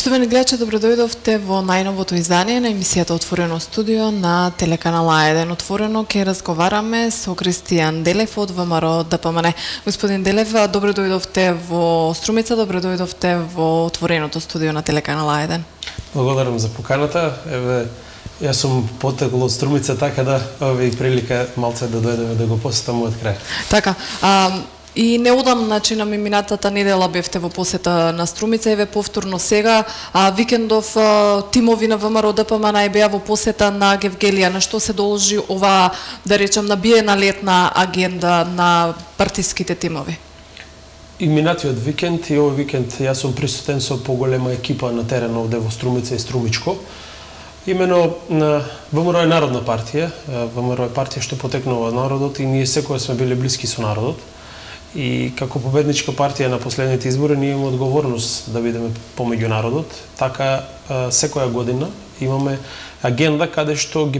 Поштовани гледачи, добродојдовте во најновото издание на емисијата Отворено студио на телеканал А1. Отворено ќе разговараме со Кристијан Делев од ВМРО ДПМН. Господин Делев, добродојдовте во Струмица, добродојдовте во Отвореното студио на телеканал А1. Благодарам за поканата. Еве, јас сум потекол од Струмица, така да ове и прилика малце да дојдеме да го посетам од крај. Така, и неодамна, значи на минатата недела бевте во посета на Струмица, еве повторно сега, викендов тимови на ВМРО ДПМН беа во посета на Гевгелија. На што се должи ова, да речем, набиена летна агенда на партиските тимови? И минатиот викенд и овој викенд јас сум присутен со поголема екипа на терен овде во Струмица и Струмичко. Имено ВМРО е народна партија, ВМРО е партија што потекнува од народот и ние секоја сме биле блиски со народот. И како победничка партија на последните избори ние имаме одговорност да бидеме помеѓу народот. Така секоја година имаме агенда каде што ги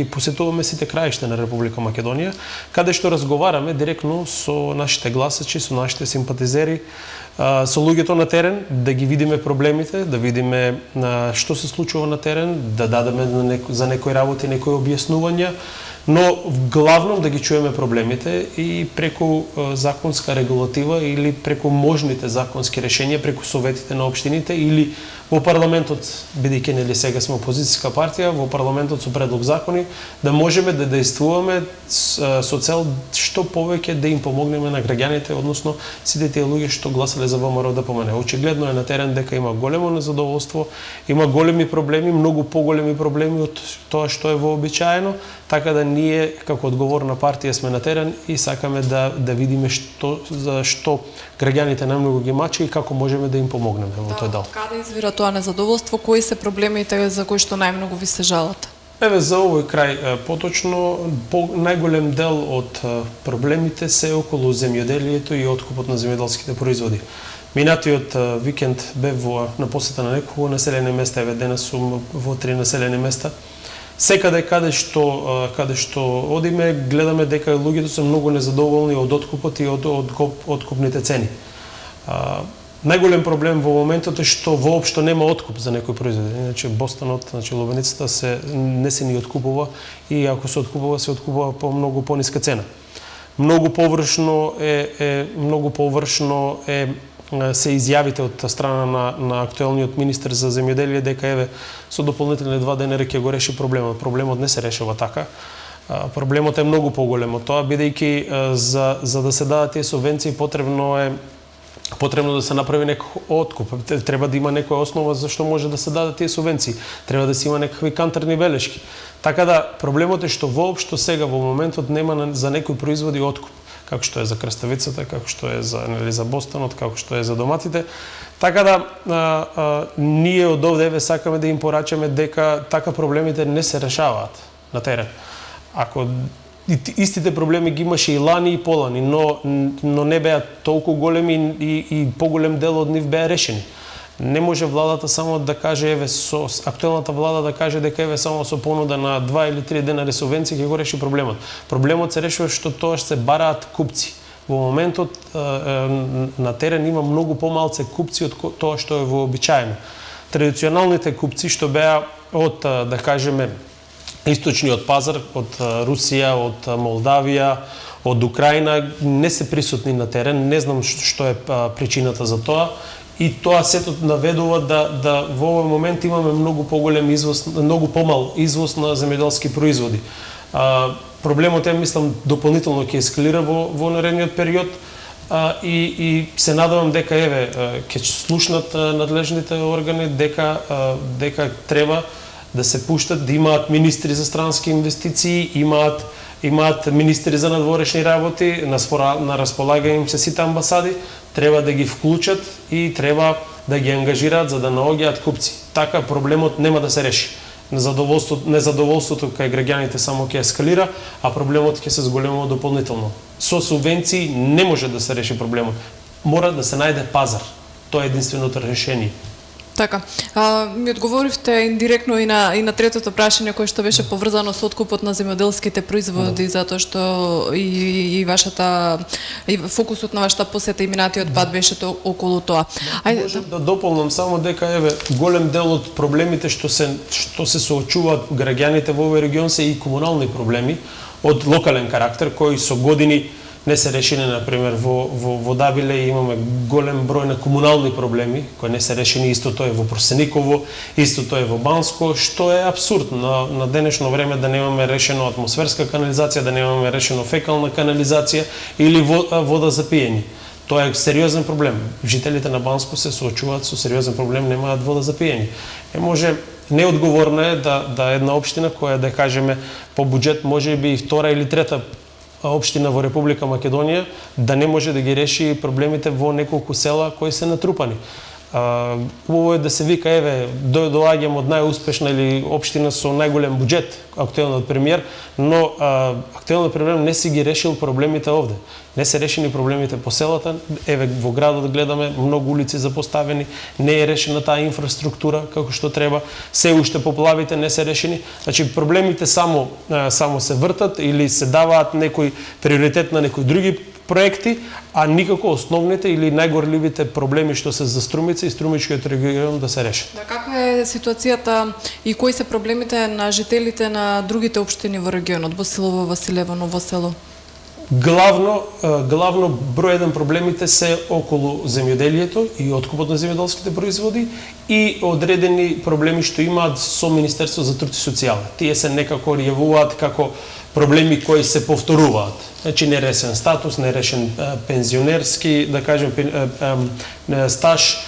посетуваме сите краишта на Република Македонија, каде што разговараме директно со нашите гласачи, со нашите симпатизери, со луѓето на терен, да ги видиме проблемите, да видиме што се случува на терен, да дадеме за некои работи некои објаснувања, но главно да ги чуеме проблемите и преку законска регулатива или преку можните законски решенија, преку советите на општините или во парламентот, бидејќи нели сега сме опозицијска партија, во парламентот со предлог закони, да можеме да действуваме со цел што повеќе да им помогнеме на граѓаните, односно сите тие луѓе што гласале за ВМРО ДПМН. Очигледно е на терен дека има големо незадоволство, има големи проблеми, многу поголеми проблеми од тоа што е вообичаено, така да ние како одговорна партија сме на терен и сакаме да видиме што граѓаните најмногу ги мачи и како можеме да им помогнеме во тој дел. Каде извира тоа незадоволство? Кои се проблемите за кои што најмногу ви се жалат? Еве, за овој крај поточно, најголем дел од проблемите се околу земјоделието и откупот на земјоделските производи. Минатиот викенд бев на посета на неколку населени места, еве денес сум во 3 населени места. Секаде каде што одиме, гледаме дека луѓето се многу незадоволни од откупот и од откупните цени. Најголем проблем во моментот е што воопшто нема откуп за некои производи. Иначе бостанот, значи ловеницата не се ни откупува и ако се откупува по многу пониска цена. Многу површно се изјавите од страна на актуелниот министер за земјоделие дека еве со дополнителни 2 денари ќе го реши проблемот. Проблемот не се решава така. Проблемот е многу поголем од тоа, бидејќи за да се дадат тие субвенции потребно да се направи некој откуп. Треба да има некоја основа за што може да се дадат тие субвенции. Треба да се има некакви канторни белешки. Така да проблемот е што воопшто сега во моментот нема за некои производи откуп, како што е за краставицата, како што е за бостанот, како што е за доматите. Така да ние од овде сакаме да им порачаме дека така проблемите не се решаваат на терен. Ако истите проблеми ги имаше и лани и полани, но не беа толку големи и поголем дел од нив беа решени. Не може владата само да каже, еве со актуелната влада да каже дека еве само со понуда на 2 или 3 денари субвенции ќе го реши проблемот. Проблемот се решува што тоа се бараат купци. Во моментот на терен има многу помалце купци од тоа што е вообичаено. Традиционалните купци што беа од, да кажеме, источниот пазар, од Русија, од Молдавија, од Украина, не се присутни на терен. Не знам што е причината за тоа. И тоа сето наведува да во овој момент имаме многу поголем извоз, многу помал извоз на земјоделски производи. Проблемот мислам дополнително ќе ескалира во наредниот период и се надевам дека еве ќе слушнат надлежните органи дека треба да се пуштат, да имаат министри за странски инвестиции, имаат министри за надворешни работи, на располагање им се сите амбасади, треба да ги вклучат и треба да ги ангажираат за да наоѓаат купци. Така проблемот нема да се реши. Незадоволството кај граѓаните само ќе ескалира, а проблемот ќе се зголемува дополнително. Со субвенции не може да се реши проблемот. Мора да се најде пазар. Тоа е единственото решение. Така, ми одговоривте индиректно и на третото прашање кое што беше поврзано со откупот на земјоделските производи, затоа што и вашата и фокусот на вашата посета и минатиот пат беше околу тоа. Ајде можам да дополнам само дека еве голем дел од проблемите што се соочуваат граѓаните во овој регион се и комунални проблеми од локален карактер кои со години не се решени, например, во Дабиле имаме голем број на комунални проблеми кои не се решени, истото е во Просениково, истото е во Банско, што е апсурд на денешно време да немаме решено атмосферска канализација, да немаме решено фекална канализација или вода за пиење. Тоа е сериозен проблем. Жителите на Банско се соочуваат со сериозен проблем, немаат вода за пиење. Неодговорно е да една општина која да кажеме по буџет можеби и втора или трета општина во Република Македонија да не може да ги реши проблемите во неколку села кои се натрупани. Убаво е да се вика еве доаѓам од најуспешна или општина со најголем буџет, актуелниот премиер, но актуелниот премиер не си ги решил проблемите овде. Не се решени проблемите по селата, еве во градот гледаме многу улици запоставени, не е решена таа инфраструктура како што треба, се уште поплавите не се решени. Значи проблемите само се вртат или се даваат некој приоритет на некои други проекти, а никако основните или најгорливите проблеми што се за Струмица и Струмичкиот регион да се решат. Да, каква е ситуацијата и кои се проблемите на жителите на другите општини во регионот, Босилово, Василево, Ново село? Главно број еден проблемите се околу земјоделието и откупот на земјоделските производи и одредени проблеми што имаат со Министерство за труд и социјала. Тие се некако јавуваат како проблеми кои се повторуваат. Значи нерешен статус, нерешен пензионерски, да кажем, стаж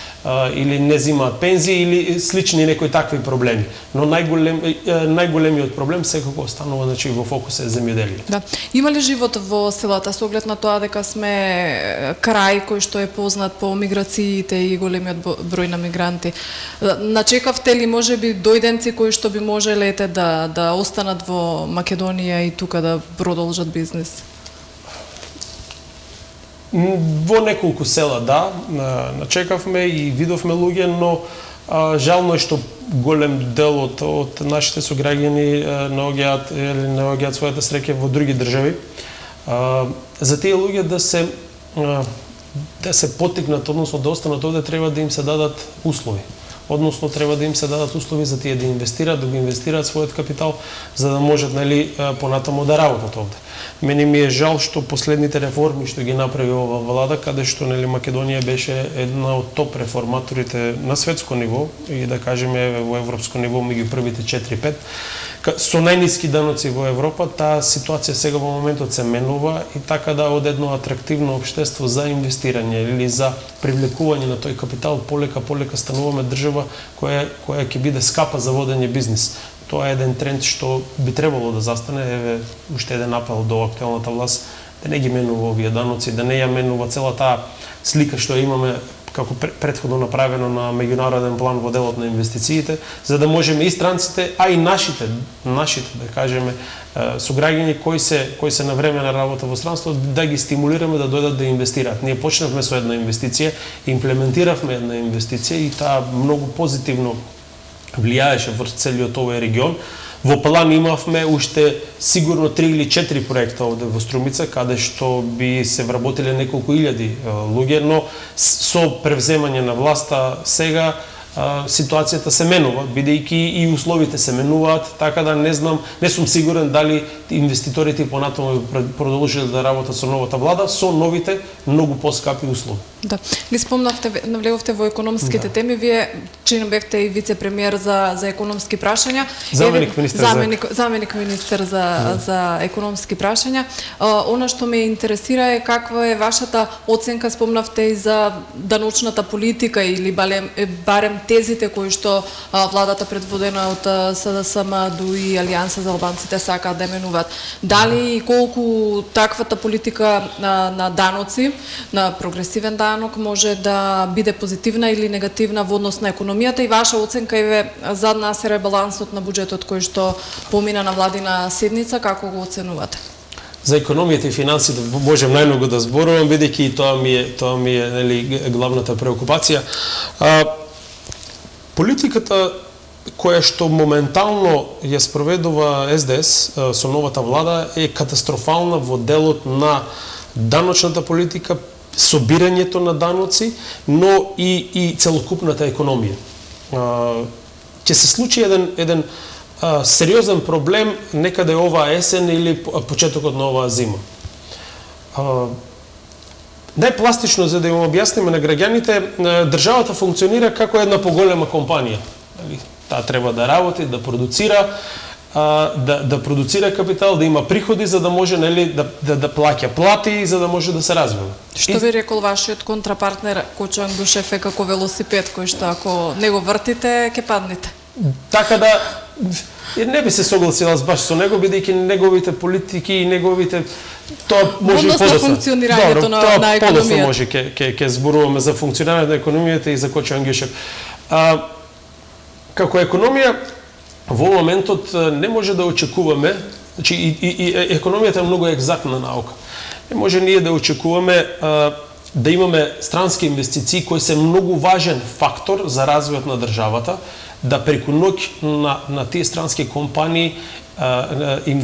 или не земаат пензии или слични некои такви проблеми. Но најголемиот проблем секако останува, значи, во фокус е земјоделие. Да. Има ли живот во селата со оглед на тоа дека сме крај кој што е познат по миграциите и големиот број на мигранти? Начекавте ли можеби дојденци кои што би можелете да останат во Македонија и тука да продолжат бизнис? Во неколку села, да, начекавме и видовме луѓе, но жално е што голем дел од нашите сограѓани не оѓаат својата среќа во други држави. За тие луѓе да се поттикнат, односно да останат овде, треба да им се дадат услови. Односно треба да им се дадат услови за тие да инвестираат, да го инвестираат својот капитал, за да можат, нели, понатаму да работат овде. Мене ми е жал што последните реформи што ги направи ова влада, каде што, нели, Македонија беше една од топ реформаторите на светско ниво и да кажеме во европско ниво меѓу првите 4-5, со најниски даноци во Европа, таа ситуација сега во моментот се менува и така да од едно атрактивно општество за инвестирање или за привлекување на тој капитал полека стануваме држава која ќе биде скапа за водење бизнис. Тоа е еден тренд што би требало да застане. Еве уште еден апел до актуелната власт да не ги менува овие даноци, да не ја менува цела таа слика што имаме како претходно направено на меѓународен план во делот на инвестициите, за да можеме и странците, а и нашите да кажеме сограѓани кои се на време на работа во странство, да ги стимулираме да дојдат да инвестираат. Ние почнавме со една инвестиција, имплементиравме една инвестиција и таа многу позитивно влијаеше врз целиот овој регион. Во план имавме уште сигурно 3 или 4 проекта овде во Струмица, каде што би се вработиле неколку илјади луѓе, но со превземање на власта сега ситуацијата се менува, бидејќи и условите се менуваат, така да не сум сигурен дали инвеститорите понатаму продолжиле да работат со новата влада, со новите многу поскапи услови. Да. Ли спомнавте, навлеговте во економските теми, вие чин бевте и вице-премиер за економски прашања. Заменик министер за економски прашања. Она што ме интересира е каква е вашата оценка, спомнавте и за даночната политика или барем тезите кои што владата предводена од СДСМ и Алијанса за албанците сакаат да менуваат. Дали и колку таквата политика на даноци, на прогресивен данок може да биде позитивна или негативна во однос на економијата и ваша оценка е зад нас е ребалансот на буџетот кој што помина на владина седница, како го оценувате? За економијата и финансите можем најмногу да зборувам, бидејќи тоа ми е нели главната преокупација. Политиката која што моментално ја спроведува СДС со новата влада е катастрофална во делот на даночната политика, собирањето на даноци, но и целокупната економија. Ќе се случи еден сериозен проблем некаде оваа есен или почетокот на оваа зима. Најпластично, за да им објасниме на граѓаните, државата функционира како една поголема компанија. Таа треба да работи, да продуцира, да продуцира капитал, да има приходи за да може да плаќа плати, за да може да се развива. Што ви рекол вашиот контрапартнер Кочо Ангушев е како велосипед кој што ако не го вртите ќе паднете? Така да не би се согласила баш со него, бидејќи неговите политики и неговите тоа може и подоцна. Функционирањето на економијата. Подоцна може ќе зборуваме за функционирањето на економијата и за Кочо Ангушев. Како економија во моментот не може да очекуваме, значи и економијата е многу екзактна наука. Не може ние да очекуваме да имаме странски инвестиции кои се многу важен фактор за развојот на државата, да преку ноќ на тие странски компании им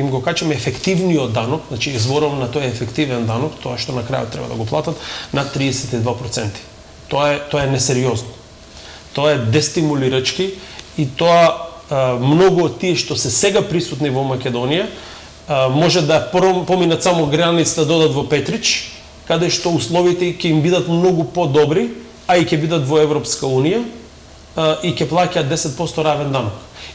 го качеме ефективниот данок, значи зборувам на тој ефективен данок, тоа што на крајот треба да го платат, над 32%. Тоа е несериозно. Тоа е дестимулирачки и тоа многу од тие што се сега присутни во Македонија може да поминат само границата да одат во Петрич, каде што условите ќе им бидат многу подобри, а и ќе бидат во Европска Унија и ќе плаќаат 10% равен данок.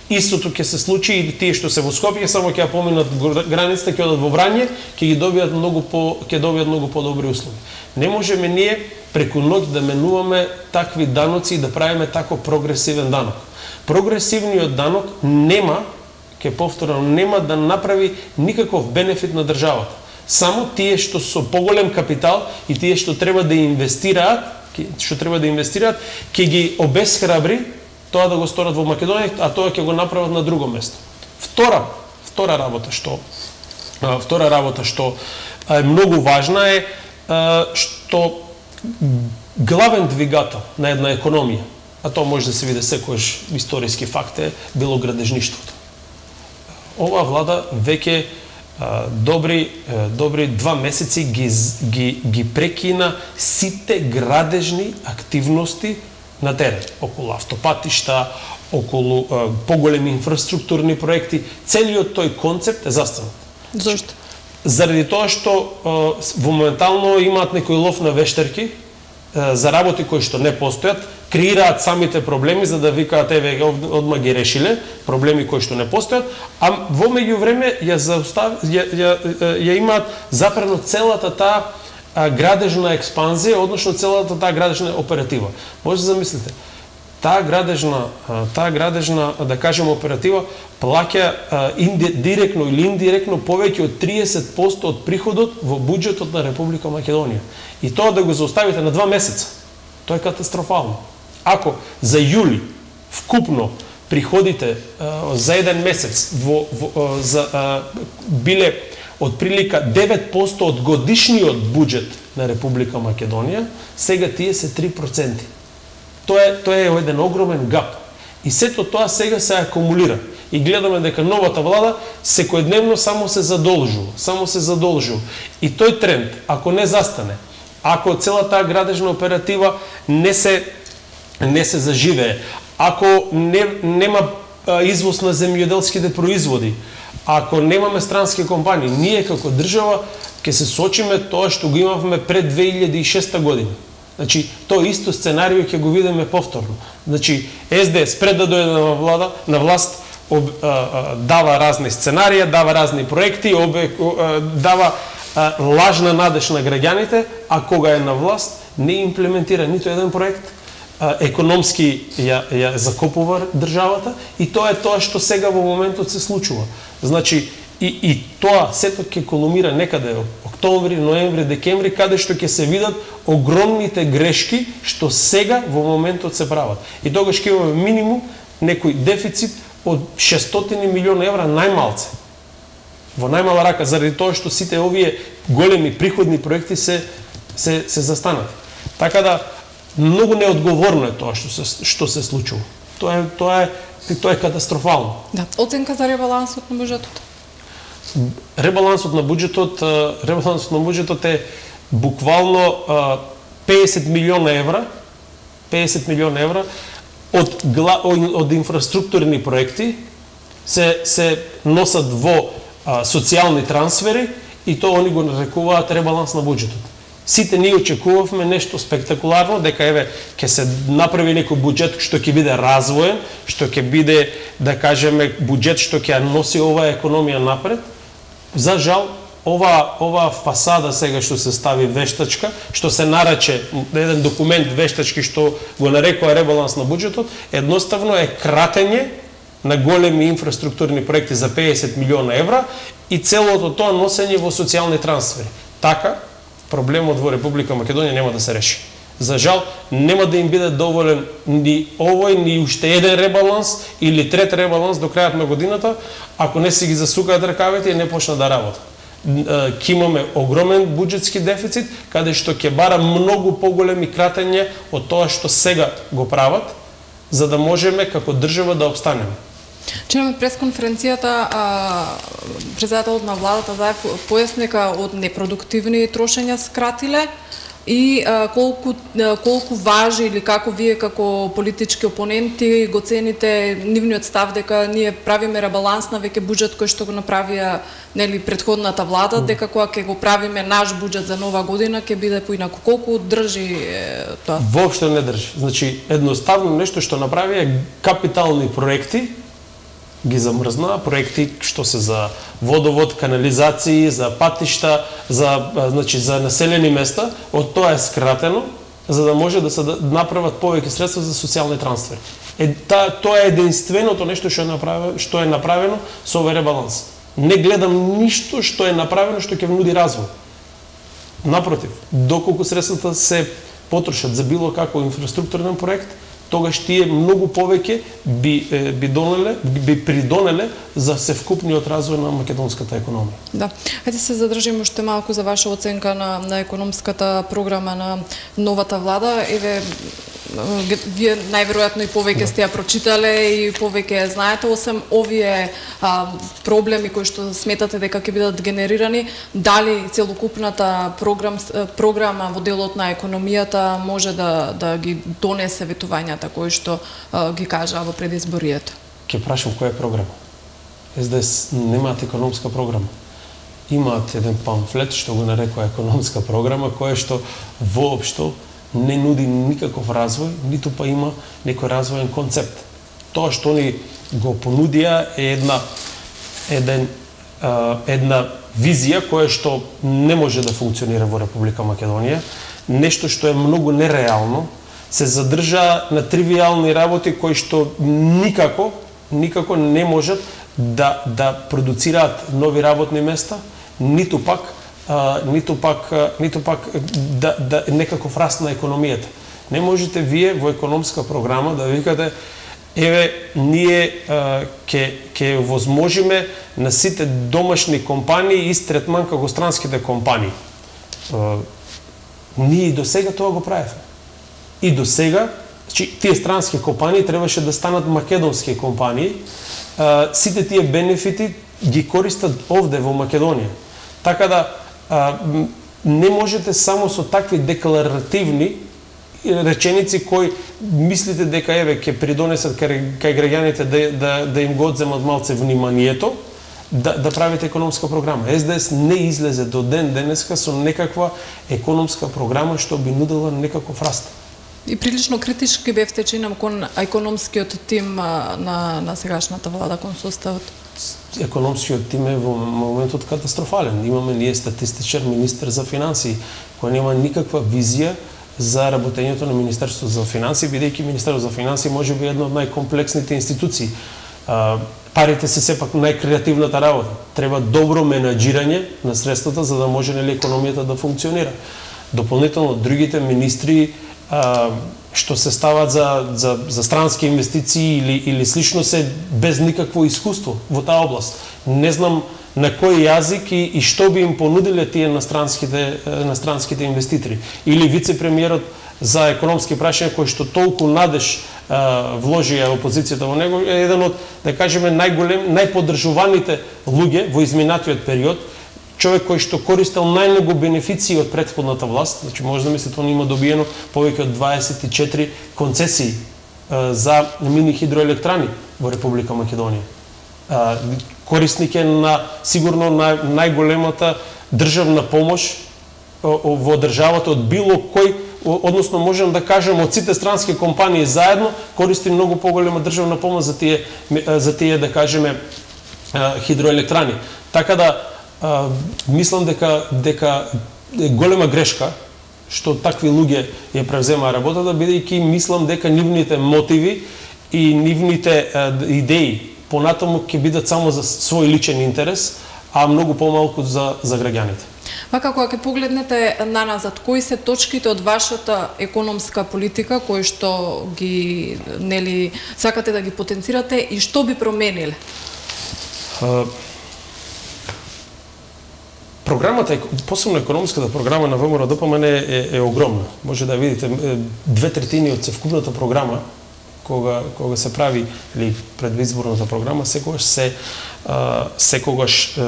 Истото ќе се случи и тие што се во Скопје само ќе ја поминат границата, ќе одат во Врање, ќе добијат многу подобри услови. Не можеме ние преку ноќ да менуваме такви даноци и да правиме тако прогресивен данок. Прогресивниот данок нема да направи никаков бенефит на државата. Само тие што со поголем капитал и тие што треба да инвестираат, ќе ги обесхрабри тоа да го сторат во Македонија, а тоа ќе го направат на друго место. Втора работа што е многу важна е што главен двигател на една економија, а тоа може да се види секојаш историски факт е било градежништвото. Оваа влада веќе добри 2 месеци ги прекина сите градежни активности на терен, околу автопатишта, околу поголеми инфраструктурни проекти. Целиот тој концепт е застанат. Зошто? Заради тоа што во моментално имаат некој лов на вештерки за работи кои што не постојат, креираат самите проблеми за да викаат еве одма ги решиле проблеми кои што не постојат, а во меѓувреме ја имаат запрено целата таа градежна експанзија, односно целата таа градежна оператива. Може да замислите, таа градежна, да кажем, оператива плаќа директно или индиректно повеќе од 30% од приходот во буџетот на Република Македонија. И тоа да го зауставите на 2 месеца, тоа е катастрофално. Ако за јули вкупно приходите за еден месец биле од прилика 9% од годишниот буџет на Република Македонија, сега тие се 3%. Тоа е еден огромен гап. И сето тоа сега се акумулира. И гледаме дека новата влада секојдневно само се задолжува. И тој тренд, ако не застане, ако целата градежна оператива не се заживее, ако нема извоз на земјоделските производи, ако немаме странски компании, ние како држава ќе се соочиме тоа што го имавме пред 2006 година. Значи, тоа исто сценарио ќе го видиме повторно. Значи, СДС пред да дојде на власт, дава разни сценарија, дава разни проекти, дава лажна надеж на граѓаните, а кога е на власт, не имплементира ниту еден проект, економски ја закопува државата и тоа е тоа што сега во моментот се случува. Значи, и тоа сето ќе колумира некаде октомври, ноември, декември, каде што ќе се видат огромните грешки што сега во моментот се прават. И тогаш ќе имаме минимум некој дефицит од 600 милиона евра најмалце. Во најмала рака, заради тоа што сите овие големи приходни проекти се застанати. Така да, Многу неодговорно е тоа што се случува. Тоа е катастрофално. Да, оценка за ребалансот на буџетот. Ребалансот на буџетот е буквално 50 милиона евра од инфраструктурни проекти се носат во социјални трансфери и тоа они го нарекуваат ребаланс на буџетот. Сите ние очекувавме нешто спектакуларно, дека ќе се направи некој буџет што ќе биде развоен, што ќе биде, да кажеме, буџет што ќе носи оваа економија напред. За жал, ова фасада сега што се стави вештачка, што се нарече еден документ вештачки што го нарекува ребаланс на буџетот, едноставно е кратење на големи инфраструктурни проекти за 50 милиона евра и целото тоа носење во социјални трансфери. Така, проблемот во Република Македонија нема да се реши. За жал, нема да им биде доволен ни овој, ни уште еден ребаланс или трет ребаланс до крајот на годината, ако не си ги засукаат ракавите и не почнат да работат. Ќе имаме огромен буџетски дефицит, каде што ќе бара многу поголеми кратења од тоа што сега го прават, за да можеме како држава да обстанеме. Вчера на пресконференцијата председателот на владата Заев појасни дека од непродуктивни трошења скратиле и колку важи или како вие како политички опоненти го цените нивниот став дека ние правиме ребаланс на веќе буџет кој што го направија нели претходната влада, дека кога ќе го правиме наш буџет за нова година ќе биде поинаку. Колку држи тоа? Воопшто не држи. Значи едноставно нешто што направија капитални проекти ги замрзнаа, проекти што се за водовод, канализации, за патишта, за населени места, од тоа е скратено за да може да се направат повеќе средства за социјални трансфери. Тоа е единственото нешто што е направено со овој ребаланс. Не гледам ништо што е направено што ќе нуди развој. Напротив, доколку средствата се потрошат за било каков инфраструктурен проект, тогаш тие многу повеќе би придонеле за севкупниот развој на македонската економија. Да. Хајде се задржиме уште малку за ваша оценка на економската програма на новата влада. Еве, вие најверојатно и повеќе сте ја прочитале и повеќе знаете, освен овие проблеми кои што сметате дека ќе бидат генерирани, дали целокупната програма во делот на економијата може да ги донесе ветувањата кои што ги кажа во предизборието? Ќе прашам која е програма? СДС немаат економска програма. Имаат еден памфлет што го нарекува економска програма, која што воопшто не нуди никаков развој, ниту па има некој развоен концепт. Тоа што они го понудија е една визија која што не може да функционира во Република Македонија, нешто што е многу нереално, се задржа на тривијални работи кои што никако не можат да продуцираат нови работни места, ниту пак да некаков раст на економијата. Не можете вие во економска програма да викате еве ние ќе возможиме на сите домашни компании ист третман како странските компании. Ние и до сега тоа го правевме. И до сега тие странски компании требаше да станат македонски компании. Сите тие бенефити ги користат овде во Македонија. Така да не можете само со такви декларативни реченици кои мислите дека еве ќе придонесат кај граѓаните да им го одземат малце вниманието, да правите економска програма. СДС не излезе до ден денеска со некаква економска програма што би нудела некаков раст. И прилично критички бевте чинам кон економскиот тим на сегашната влада, кон составот. Економскиот тим е во моментот катастрофален. Имаме ние статистичар министер за финансии, кој нема никаква визија за работењето на Министерството за финансии, бидејќи Министерството за финансии може би една од најкомплексните институции. Парите се сепак најкреативната работа. Треба добро менаџирање на средствата за да може економијата да функционира. Дополнително другите министри што се стават за странски инвестиции или слично се без никакво искуство во таа област. Не знам на кој јазик и што би им понудиле тие на странските инвеститори. Или вице-премиерот за економски прашања кои што толку надеж вложија опозицијата во него, е еден од, да кажеме, најподржуваните луѓе во изминатиот период, човек кој што користел најмногу бенефиции од претходната власт, значи може да мислите, он има добиено повеќе од 24 концесии за мини хидроелектрани во Република Македонија. Корисник е на сигурно најголемата државна помош во државата од било кој, односно можем да кажем од сите странски компании заедно, користи многу поголема државна помош за тие да кажеме хидроелектрани. Така да мислам дека е голема грешка што такви луѓе ја превземаа работата, бидејќи мислам дека нивните мотиви и нивните идеи понатаму ќе бидат само за свој личен интерес, а многу помалку за граѓаните. Вака, кога ќе погледнете наназад, кои се точките од вашата економска политика кои што ги сакате да ги потенцирате и што би промениле? Програмата, посебно економската програма на ВМРО-ДПМН е огромна. Може да видите 2/3 од цевкупната програма кога се прави или предизборната програма, секогаш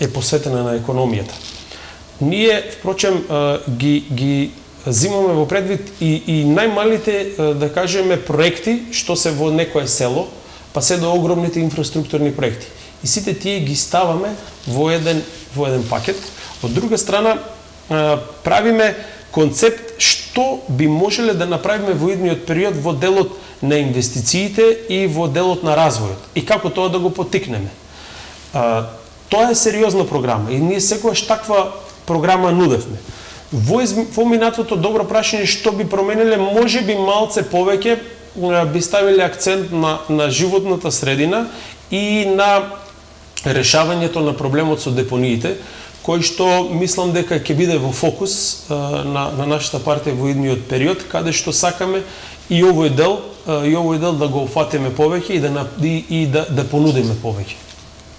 е посветена на економијата. Ние, впрочем, ги зимаме во предвид и најмалите, да кажеме, проекти што се во некое село, па се до огромните инфраструктурни проекти. И сите тие ги ставаме во еден пакет. Од друга страна, правиме концепт што би можеле да направиме во идниот период во делот на инвестициите и во делот на развојот. И како тоа да го поттикнеме. Тоа е сериозна програма и ние секогаш таква програма нудевме. Во минатото добро прашање што би промениле, може би малце повеќе би ставиле акцент на животната средина и на решавањето на проблемот со депониите, кој што мислам дека ќе биде во фокус на нашата партија во идниот период, каде што сакаме и овој дел да го опфатиме повеќе и да понудиме повеќе.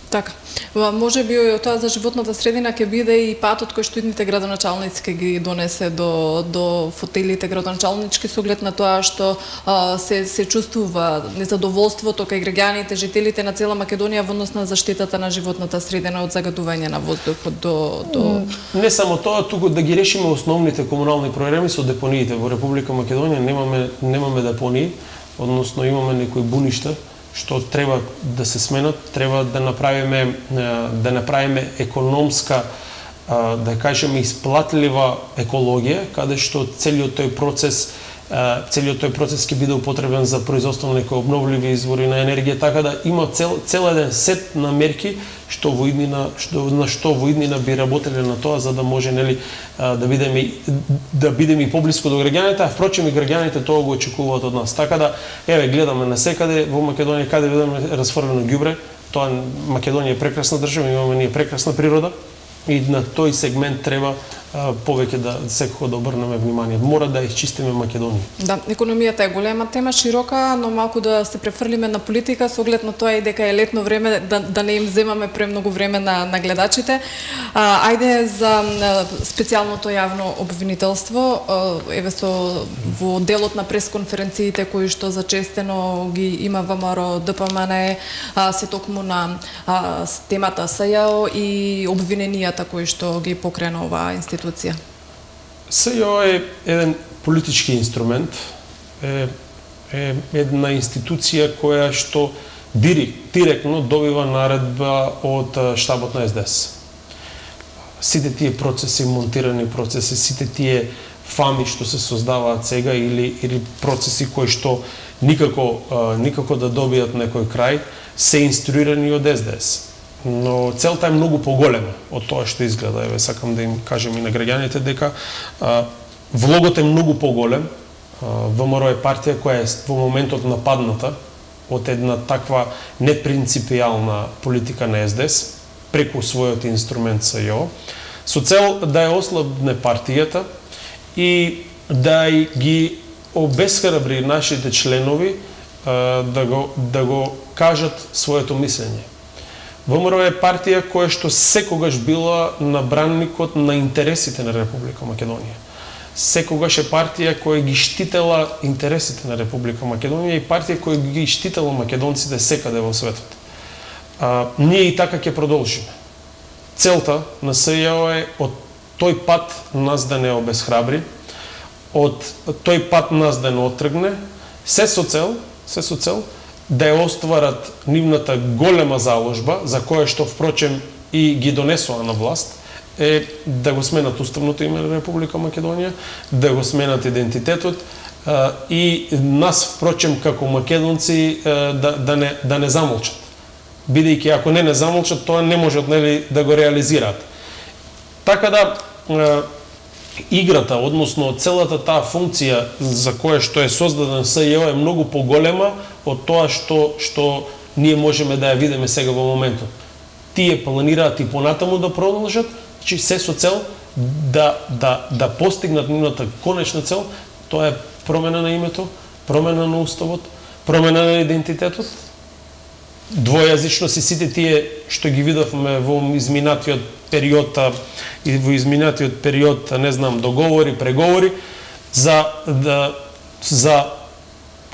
Така. Може би тоа за животната средина ќе биде и патот кој што идните градоначалници ќе ги донесе до фотелите градоначалнички, со оглед на тоа што се чувствува незадоволството кај граѓаните, жителите на цела Македонија во однос на заштитата на животната средина од загадување на воздухот до... Не само тоа, туку да ги решиме основните комунални проблеми со депониите. Во Република Македонија немаме депонии, односно имаме некои буништа што треба да се сменат, треба да направиме економска, да кажеме, исплатлива екологија, каде што целиот тој процес ќе биде употребен за производство на некои обновливи извори на енергија, така да има цел еден сет на мерки што во иднина би работеле на тоа, за да може да бидеме и поблиску до граѓаните, а впрочем и граѓаните тоа го очекуваат од нас. Така да, гледаме насекаде во Македонија, каде видиме расфрлено ѓубре, тоа Македонија е прекрасна држава, имаме ние прекрасна природа и на тој сегмент треба повеќе да секако да обрнеме внимание. Мора да исчистиме Македонија. Да, економијата е голема тема, широка, но малку да се префрлиме на политика, со оглед на тоа и дека е летно време, да не им земаме премногу време на гледачите. Ајде за специјалното јавно обвинителство, во делот на пресконференциите кои што зачестено ги има ВМРО-ДПМН, се токму на темата СЈО и обвиненијата кои што ги покрена оваа институција. СЈО е еден политички инструмент, е една институција која што директно добива наредба од штабот на СДС. Сите тие процеси, монтирани процеси, сите тие фами што се создаваат сега или процеси кои што никако да добијат некој крај, се инструирани од СДС. Но целта е многу поголема од тоа што изгледа. Сакам да им кажем и на граѓаните дека влогот е многу поголем. ВМРО е партија која е во моментот нападната од една таква непринципијална политика на СДС преку својот инструмент СЈО, со цел да ја ослабне партијата и да ги обесхрабри нашите членови да го кажат своето мислење. ВМРО е партија која што секогаш била на бранникот на интересите на Република Македонија. секогаш е партија која ги штитела интересите на Република Македонија и партија која ги штитела македонците секаде во светот. Ние и така ќе продолжиме. Целта на СЈО е од тој пат нас да не обесхрабри, од тој пат нас да не оттргне, се со цел да ја остварат нивната голема заложба, за која што впрочем и ги донесува на власт, е да го сменат уставното име на Република Македонија, да го сменат идентитетот и нас, впрочем, како македонци да не замолчат. Бидејќи ако не замолчат, тоа не можат да го реализираат. Така да играта, односно целата таа функција за која што е создаден СЈО е многу поголема од тоа што ние можеме да ја видиме сега во моментот. Тие планираат и понатаму да продолжат, значи се со цел да постигнат нивната конечна цел, тоа е промена на името, промена на уставот, промена на идентитетот, двојазичност и сите тие што ги видовме во изминатиот период и во изминатиот период, не знам, договори, преговори за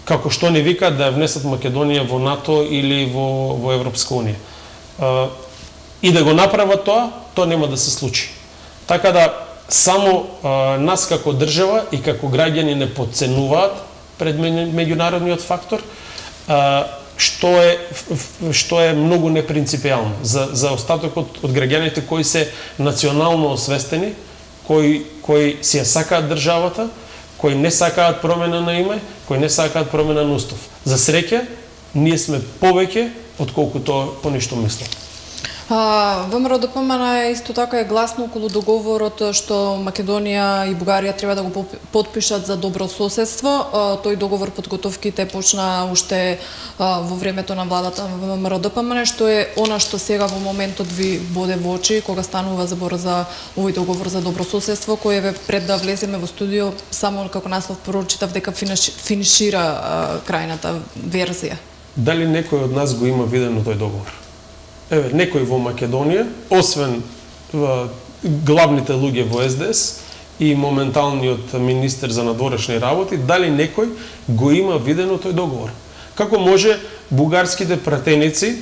како што не вика да внесат Македонија во НАТО или во Европска унија. И да го направат тоа нема да се случи. Така да само нас како држава и како граѓани не подценуваат пред меѓународниот фактор, што е многу непринципијално за остатокот од граѓаните кои се национално освестени, кои си ја сакаат државата, кои не сакаат промена на име, кои не сакаат промена на устав. За среќа, ние сме повеќе отколкото они што мислат. ВМРО ДПМН исто така е гласно околу договорот што Македонија и Бугарија треба да го потпишат за добро соседство. Тој договор подготовките почна уште во времето на владата на ВМРО ДПМН, што е она што сега во моментот ви боде во очи кога станува збор за овој договор за добро соседство, кој пред да влеземе во студио само како наслов прочитав дека финишира крајната верзија. Дали некој од нас го има видено тој договор? Еве, некој во Македонија, освен главните луѓе во СДС и моменталниот министер за надворешни работи, дали некој го има видено тој договор? Како може бугарските пратеници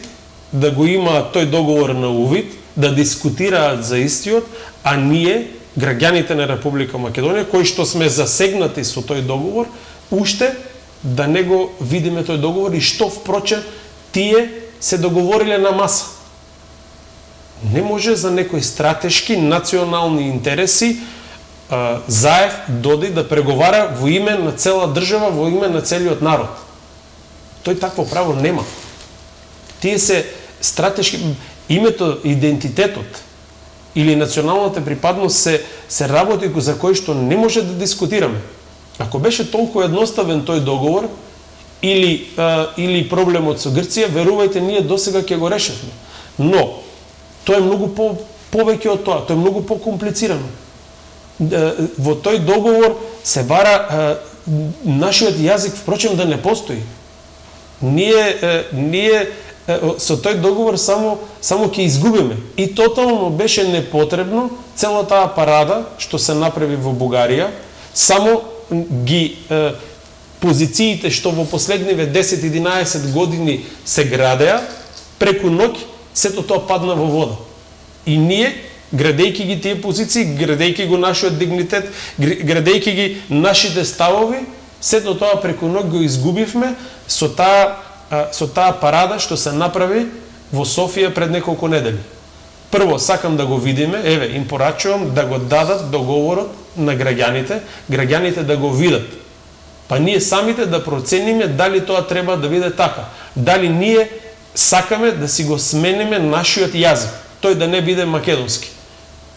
да го имаат тој договор на увид, да дискутираат за истиот, а ние, граѓаните на Република Македонија, кои што сме засегнати со тој договор, уште да не го видиме тој договор и што впрочем тие се договориле на маса. Не може за некои стратешки национални интереси Заев доди да преговара во име на цела држава, во име на целиот народ. Тој такво право нема. Тие се стратешки, името, идентитетот или националната припадност се работи за кои што не може да дискутираме. Ако беше толку едноставен тој договор или проблемот со Грција, верувајте, ние досега ќе го решевме. Но тоа е многу повеќе од тоа, тоа е многу покомплицирано. Во тој договор се бара нашиот јазик, впрочем, да не постои. Ние со тој договор само ќе изгубиме. И тотално беше непотребно цела таа парада што се направи во Бугарија, само ги позициите што во последниве 10-11 години се градеа, преку ноќ сето тоа падна во вода. И ние, градејќи ги тие позиции, градејќи го нашиот дигнитет, градејќи ги нашите ставови, сето тоа преку ноќ го изгубивме со таа парада што се направи во Софија пред неколку недели. Прво, сакам да го видиме, еве, им порачувам да го дадат договорот на граѓаните да го видат. Па ние самите да процениме дали тоа треба да биде така. Дали ние сакаме да си го смениме нашиот јазик, тој да не биде македонски.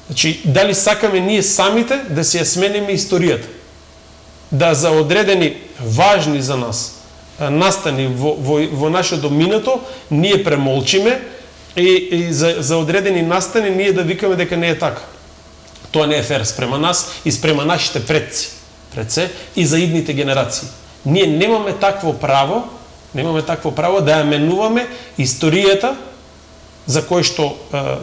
Значи, дали сакаме ние самите да си ја смениме историјата. Да за одредени важни за нас настани во нашето минато, ние премолчиме и за одредени настани ние да викаме дека не е така. Тоа не е фер спрема нас и спрема нашите предци и за идните генерации. Ние немаме такво право да ја менуваме историјата за кој што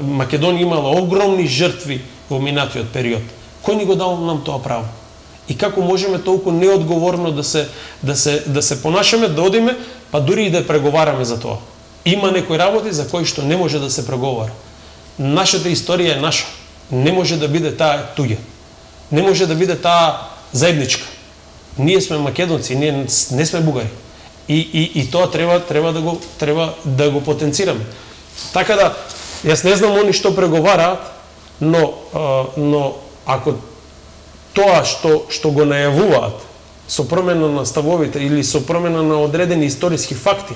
Македонија имала огромни жртви во минатиот период. Кој ни го дал нам тоа право? и како можеме толку неодговорно да се понашаме, да одиме, па дури и да преговараме за тоа. Има некои работи за кои што не може да се преговара. Нашата историја е наша. Не може да биде таа туѓа. Не може да биде таа заедничка. Ние сме македонци, ние не сме бугари. И тоа треба да го потенцираме. Така да, јас не знам они што преговараат, но ако тоа што го најавуваат со промена на ставовите или со промена на одредени историски факти,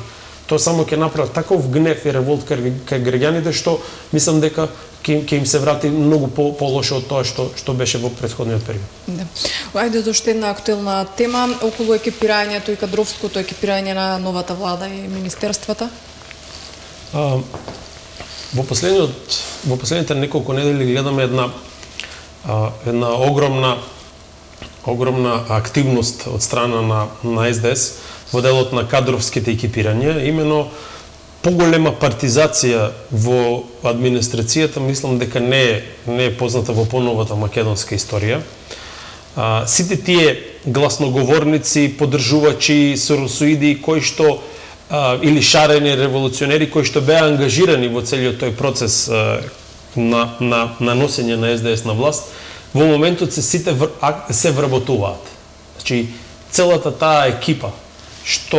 тоа само ќе направи таков гнев и револт кај граѓаните што мислам дека ќе им се врати многу полошо од тоа што беше во претходниот период. Да. Ајде до уште една актуелна тема околу екипирањето и кадровското екипирање на новата влада и министерствата. Во последните неколку недели гледаме една огромна активност од страна на СДС во делот на кадровските екипирања, именно поголема партизација во администрацијата, мислам дека не е позната во поновата македонска историја. Сите тие гласноговорници, поддржувачи, соросоиди кои што или шарени револуционери кои што беа ангажирани во целиот тој процес на носење на СДС на власт, во моментот сите се вработуваат. Значи, целата таа екипа што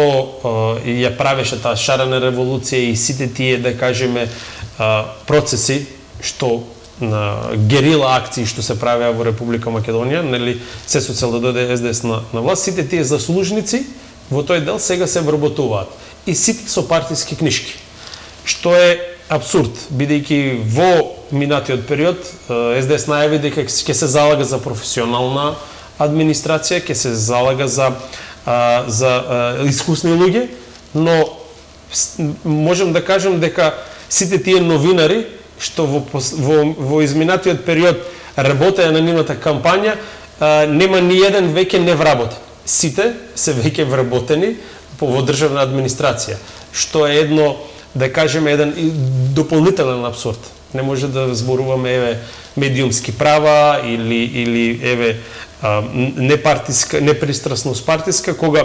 ја правеше таа шарена револуција и сите тие, да кажеме, процеси што герила акции што се правеа во Република Македонија, нели, се со цел да дојде СДС на власт, сите тие заслужници во тој дел сега се вработуваат. И сите со партиски книшки. Што е абсурд, бидејќи во минатиот период СДС најави дека ќе се залага за професионална администрација, ќе се залага за искусни луѓе, но можем да кажем дека сите тие новинари што во изминатиот период работеа на нивната кампања, нема ни еден веќе не вработен. Сите се веќе вработени во државна администрација, што е едно, да кажеме, еден дополнителен абсурд. Не може да зборуваме медиумски права или непристрасност партиска, кога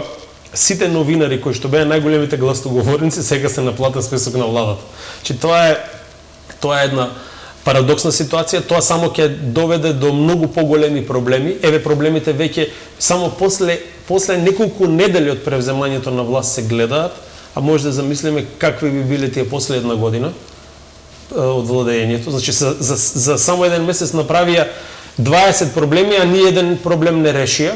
сите новинари кои што беа најголемите гласноговорници сега се на платен список на владата. Че тоа е една парадоксна ситуација, тоа само ќе доведе до многу поголеми проблеми. Проблемите веќе само после неколку недели од превземањето на власт се гледаат, а може да замислиме какви би биле тие после една година од владењето. Значи за само еден месец направија 20 проблеми, а ни еден проблем не решија,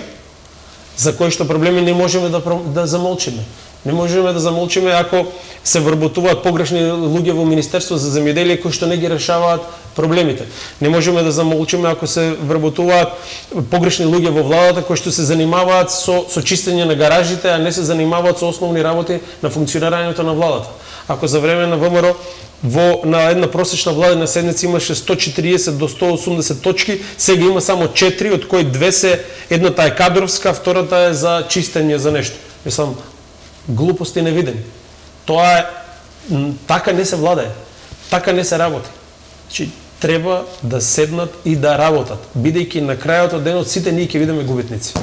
за кои што проблеми не можеме да замолчиме. Не можеме да замолчиме ако се вработуваат погрешни луѓе во Министерство за земјоделие кои што не ги решаваат проблемите. Не можеме да замолчиме ако се вработуваат погрешни луѓе во владата кои што се занимаваат со чистење на гаражите, а не се занимаваат со основни работи на функционирањето на владата. Ако за време на ВМРО на една просечна владина седница имаше 140 до 180 точки, сега има само 4, од кои 2 се, едната е кадровска, втората е за чистење за нешто. Мислам, глупости невидени. Тоа е, така не се владае, така не се работи. Значи, треба да седнат и да работат, бидејќи на крајот од денот сите ние ќе бидеме губитници.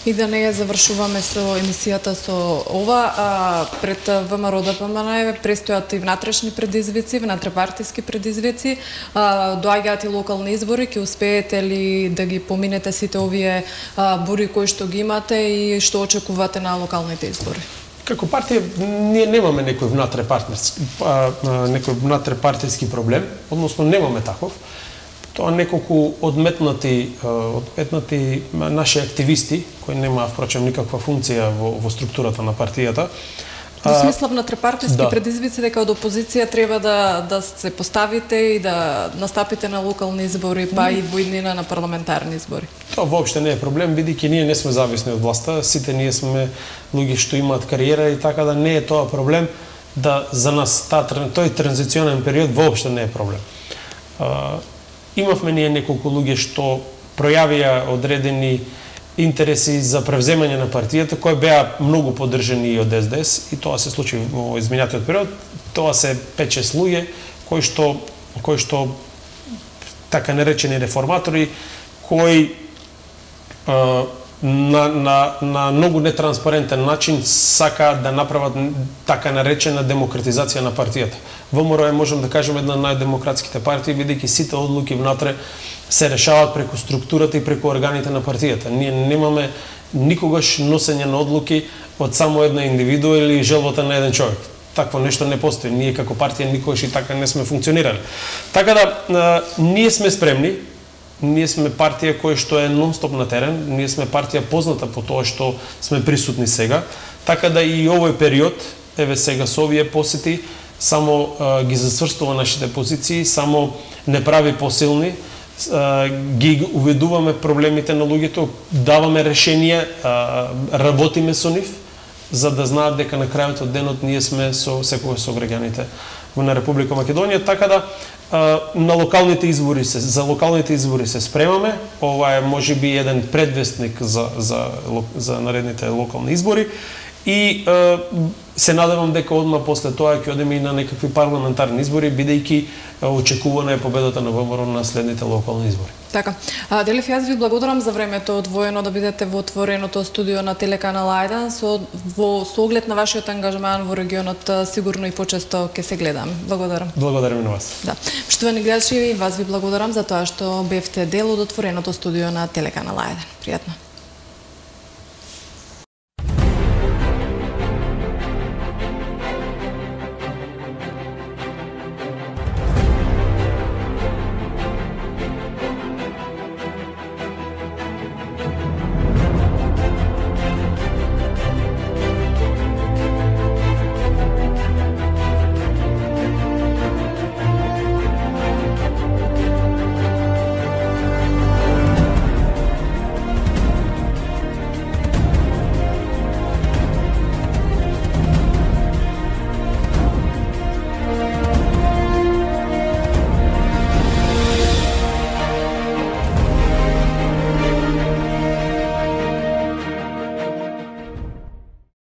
И да не ја завршуваме со емисијата со ова, пред ВМРО-ДПМН престојат и внатрешни предизвици, внатрепартиски предизвици, доаѓаат и локални избори, ќе успеете ли да ги поминете сите овие бури кои што ги имате и што очекувате на локалните избори? Како партија ние немаме некој внатрепартиски проблем, односно немаме таков. Тоа неколку одметнати наши активисти, кои немаа впрочем никаква функција во структурата на партијата. Во смисла внатрепартиски предизвици дека од опозиција треба да се поставите и да настапите на локални избори, па и во иднина на парламентарни избори. Тоа воопште не е проблем, бидејќи ние не сме зависни од власта, сите ние сме луѓе што имаат кариера и така да не е тоа проблем, да за нас тој транзиционен период воопште не е проблем. Имавме ние неколку луѓе што пројавија одредени интереси за превземање на партијата, кои беа многу поддржани од СДС, и тоа се случи во изминатиот период. Тоа се 5-6 луѓе кои што така наречени реформатори, кои на многу нетранспарентен начин сакаат да направат така наречена демократизација на партијата. ВМРО е, можем да кажем, една од најдемократските партии, бидејќи сите одлуки внатре се решаваат преку структурата и преку органите на партијата. Ние немаме никогаш носење на одлуки од само една индивидуа или желбата на еден човек. Такво нешто не постои. Ние како партија никогаш и така не сме функционирали. Така да, ние сме спремни. Ние сме партија која што е нон-стоп на терен, ние сме партија позната по тоа што сме присутни сега, така да и овој период, еве сега со овие посети, само ги засврстува нашите позиции, само не прави посилни, ги уведуваме проблемите на луѓето, даваме решенија, работиме со нив, за да знаат дека на крајот од денот ние сме со секогаш со граѓаните на Република Македонија, така да за локалните избори се спремаме. Ова е можеби еден предвестник за наредните локални избори и се надевам дека одма после тоа ќе одиме и на некакви парламентарни избори, бидејќи очекувана е победата на ВМРО на следните локални избори. Така. Делев, јас ви благодарам за времето одвоено да бидете во отвореното студио на телеканал 1. Со оглед на вашиот ангажман во регионот, сигурно и почесто ќе се гледам. Благодарам. Благодарам и на вас. Да. Поштовани гледачи, вас ви благодарам за тоа што бевте дел од отвореното студио на телеканал 1. Пријатно.